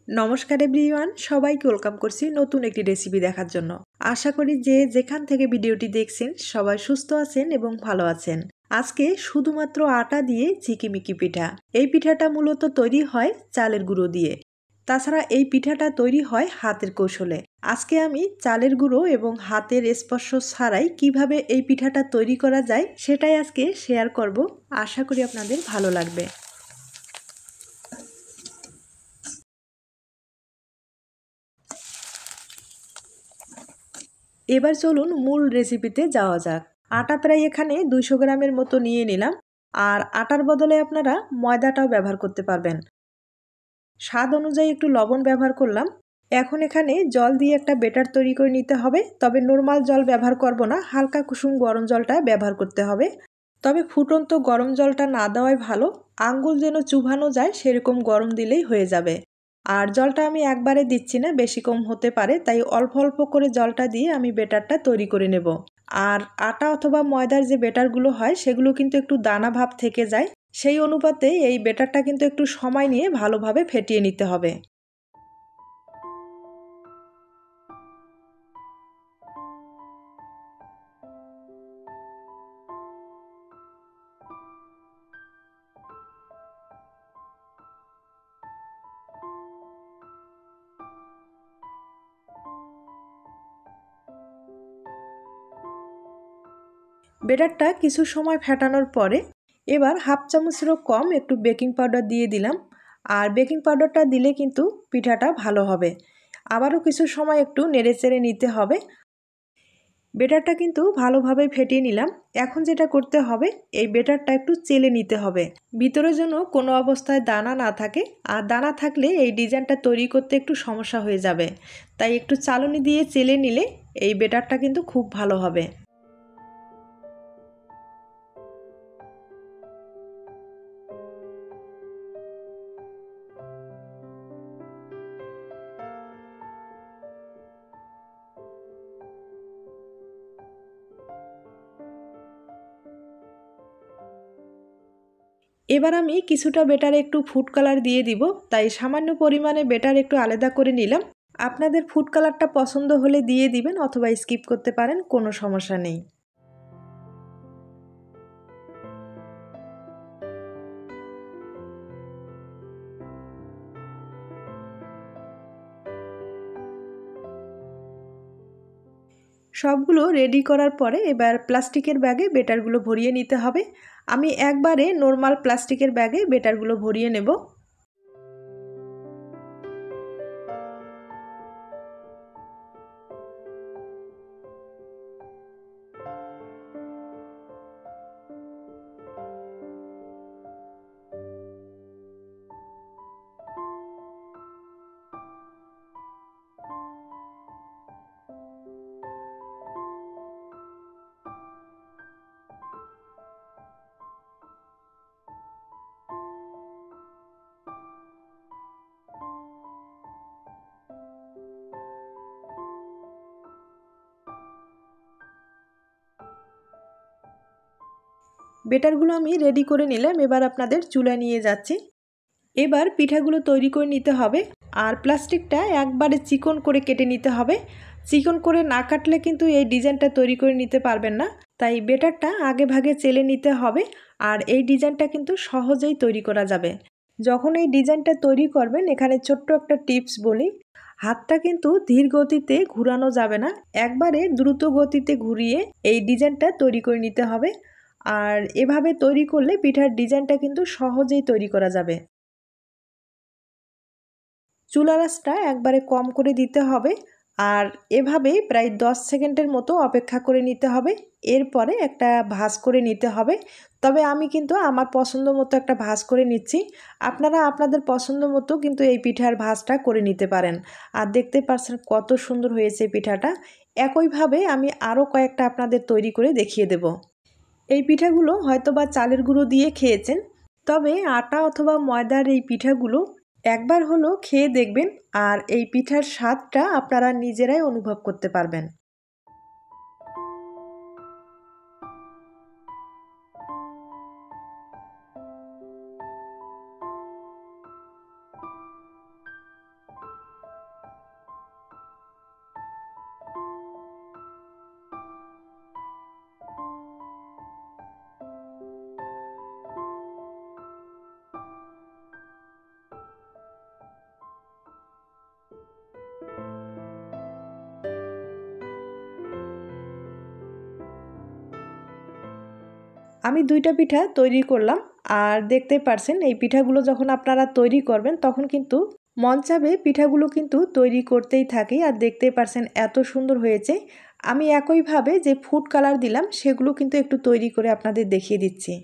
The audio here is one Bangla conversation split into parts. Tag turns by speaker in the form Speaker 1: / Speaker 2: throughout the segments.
Speaker 1: নমস্কার এভরিওয়ান, সবাইকে ওয়েলকাম করছি নতুন একটি রেসিপি দেখার জন্য। আশা করি যে যেখান থেকে ভিডিওটি দেখছেন সবাই সুস্থ আছেন এবং ভালো আছেন। আজকে শুধুমাত্র আটা দিয়ে ঝিকিমিকি পিঠা। এই পিঠাটা মূলত তৈরি হয় চালের গুঁড়ো দিয়ে। তাছাড়া এই পিঠাটা তৈরি হয় হাতের কৌশলে। আজকে আমি চালের গুঁড়ো এবং হাতের স্পর্শ ছাড়াই কিভাবে এই পিঠাটা তৈরি করা যায় সেটাই আজকে শেয়ার করব। আশা করি আপনাদের ভালো লাগবে। এবার চলুন মূল রেসিপিতে যাওয়া যাক। আটা প্রায় এখানে 200 গ্রামের মতো নিয়ে নিলাম। আর আটার বদলে আপনারা ময়দাটাও ব্যবহার করতে পারবেন। স্বাদ অনুযায়ী একটু লবণ ব্যবহার করলাম। এখন এখানে জল দিয়ে একটা ব্যাটার তৈরি করে নিতে হবে। তবে নরমাল জল ব্যবহার করব না, হালকা কুসুম গরম জলটা ব্যবহার করতে হবে। তবে ফুটন্ত গরম জলটা না দেওয়াই ভালো, আঙ্গুল যেন চুবানো যায় সেরকম গরম দিলেই হয়ে যাবে। আর জলটা আমি একবারে দিচ্ছি না, বেশি কম হতে পারে, তাই অল্প অল্প করে জলটা দিয়ে আমি ব্যাটারটা তৈরি করে নেব। আর আটা অথবা ময়দার যে ব্যাটারগুলো হয় সেগুলো কিন্তু একটু দানা ভাব থেকে যায়, সেই অনুপাতে এই ব্যাটারটা কিন্তু একটু সময় নিয়ে ভালোভাবে ফেটিয়ে নিতে হবে। ব্যাটারটা কিছু সময় ফেটানোর পরে এবার হাফ চামচেরও কম একটু বেকিং পাউডার দিয়ে দিলাম। আর বেকিং পাউডারটা দিলে কিন্তু পিঠাটা ভালো হবে। আবারও কিছু সময় একটু নেড়েচেড়ে নিতে হবে। ব্যাটারটা কিন্তু ভালোভাবে ফেটিয়ে নিলাম। এখন যেটা করতে হবে, এই ব্যাটারটা একটু চেলে নিতে হবে, ভিতরে যেন কোনো অবস্থায় দানা না থাকে। আর দানা থাকলে এই ডিজাইনটা তৈরি করতে একটু সমস্যা হয়ে যাবে, তাই একটু চালনি দিয়ে চেলে নিলে এই ব্যাটারটা কিন্তু খুব ভালো হবে। এবার আমি কিছুটা ব্যাটারে একটু ফুড কালার দিয়ে দিব, তাই সামান্য পরিমাণে ব্যাটার একটু আলাদা করে নিলাম। আপনাদের ফুড কালারটা পছন্দ হলে দিয়ে দিবেন অথবা স্কিপ করতে পারেন, কোনো সমস্যা নেই। সবগুলো রেডি করার পরে এবার প্লাস্টিকের ব্যাগে ব্যাটারগুলো ভরিয়ে নিতে হবে। আমি একবারে নর্মাল প্লাস্টিকের ব্যাগে ব্যাটারগুলো ভরিয়ে নেব। ব্যাটারগুলো আমি রেডি করে নিলাম, এবার আপনাদের চুলায় নিয়ে যাচ্ছি। এবার পিঠাগুলো তৈরি করে নিতে হবে। আর প্লাস্টিকটা একবারে চিকন করে কেটে নিতে হবে। চিকন করে না কাটলে কিন্তু এই ডিজাইনটা তৈরি করে নিতে পারবেন না, তাই ব্যাটারটা আগে ভাগে চেলে নিতে হবে। আর এই ডিজাইনটা কিন্তু সহজেই তৈরি করা যাবে। যখন এই ডিজাইনটা তৈরি করবেন, এখানে ছোট্ট একটা টিপস বলি। হাতটা কিন্তু ধীর গতিতে ঘোরানো যাবে না, একবারে দ্রুত গতিতে ঘুরিয়ে এই ডিজাইনটা তৈরি করে নিতে হবে। আর এভাবে তৈরি করলে পিঠার ডিজাইনটা কিন্তু সহজেই তৈরি করা যাবে। চুলার আঁচটা একবারে কম করে দিতে হবে। আর এভাবেই প্রায় 10 সেকেন্ডের মতো অপেক্ষা করে নিতে হবে। এরপরে একটা ভাঁজ করে নিতে হবে। তবে আমি কিন্তু আমার পছন্দ মতো একটা ভাঁজ করে নিচ্ছি। আপনারা আপনাদের পছন্দ মতো কিন্তু এই পিঠার ভাঁজটা করে নিতে পারেন। আর দেখতে পাচ্ছেন কত সুন্দর হয়েছে পিঠাটা। একইভাবে আমি আরও কয়েকটা আপনাদের তৈরি করে দেখিয়ে দেব। এই পিঠাগুলো হয়তোবা চালের গুঁড়ো দিয়ে খেয়েছেন, তবে আটা অথবা ময়দার এই পিঠাগুলো একবার হলো খেয়ে দেখবেন। আর এই পিঠার স্বাদটা আপনারা নিজেরাই অনুভব করতে পারবেন। আমি 2টা পিঠা তৈরি করলাম আর দেখতেই পারছেন এই পিঠাগুলো যখন আপনারা তৈরি করবেন তখন কিন্তু মন চাবে পিঠাগুলো কিন্তু তৈরি করতেই থাকি আর দেখতেই পারছেন এত সুন্দর হয়েছে। আমি একইভাবে যে ফুড কালার দিলাম সেগুলো কিন্তু একটু তৈরি করে আপনাদের দেখিয়ে দিচ্ছি।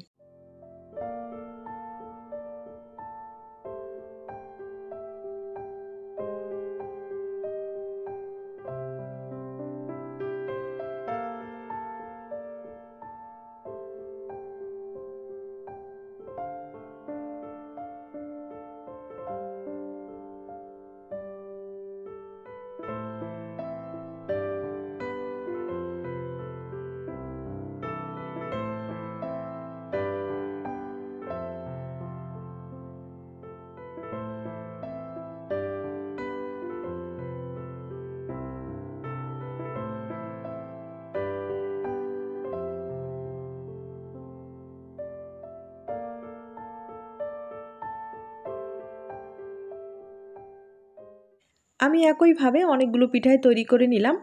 Speaker 1: আমি একইভাবে অনেকগুলো পিঠাই তৈরি করে নিলাম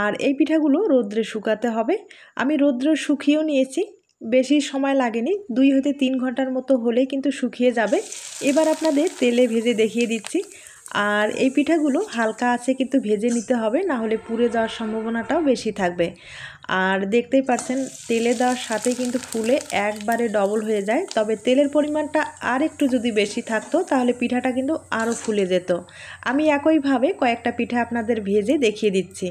Speaker 1: আর এই পিঠাগুলো রোদ্রে শুকাতে হবে। আমি রোদ্রে শুকিয়েও নিয়েছি, বেশি সময় লাগেনি, 2 হতে 3 ঘন্টার মতো হলেই কিন্তু শুকিয়ে যাবে। এবার আপনাদের তেলে ভেজে দেখিয়ে দিচ্ছি। আর এই পিঠাগুলো হালকা আছে কিন্তু ভেজে নিতে হবে, না হলে পুড়ে যাওয়ার সম্ভাবনাটাও বেশি থাকবে। আর দেখতেই পাচ্ছেন তেলে দেওয়ার সাথে কিন্তু ফুলে একবারে ডবল হয়ে যায়। তবে তেলের পরিমাণটা আর একটু যদি বেশি থাকতো তাহলে পিঠাটা কিন্তু আরও ফুলে যেত। আমি একইভাবে কয়েকটা পিঠা আপনাদের ভেজে দেখিয়ে দিচ্ছি।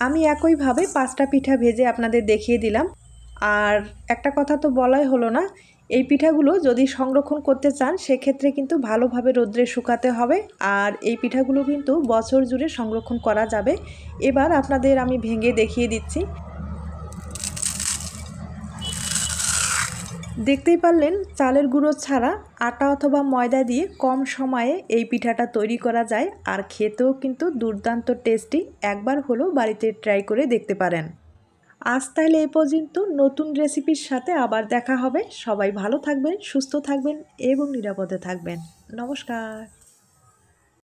Speaker 1: আমি একইভাবে 5টা পিঠা ভেজে আপনাদের দেখিয়ে দিলাম। আর একটা কথা তো বলাই হলো না, এই পিঠাগুলো যদি সংরক্ষণ করতে চান সেক্ষেত্রে কিন্তু ভালোভাবে রোদ্রে শুকাতে হবে। আর এই পিঠাগুলো কিন্তু বছর জুড়ে সংরক্ষণ করা যাবে। এবার আপনাদের আমি ভেঙে দেখিয়ে দিচ্ছি। দেখতেই পারলেন চালের গুঁড়ো ছাড়া আটা অথবা ময়দা দিয়ে কম সময়ে এই পিঠাটা তৈরি করা যায় আর খেতেও কিন্তু দুর্দান্ত টেস্টি। একবার হলেও বাড়িতে ট্রাই করে দেখতে পারেন। আজ তাহলে এই পর্যন্ত, নতুন রেসিপির সাথে আবার দেখা হবে। সবাই ভালো থাকবেন, সুস্থ থাকবেন এবং নিরাপদে থাকবেন। নমস্কার।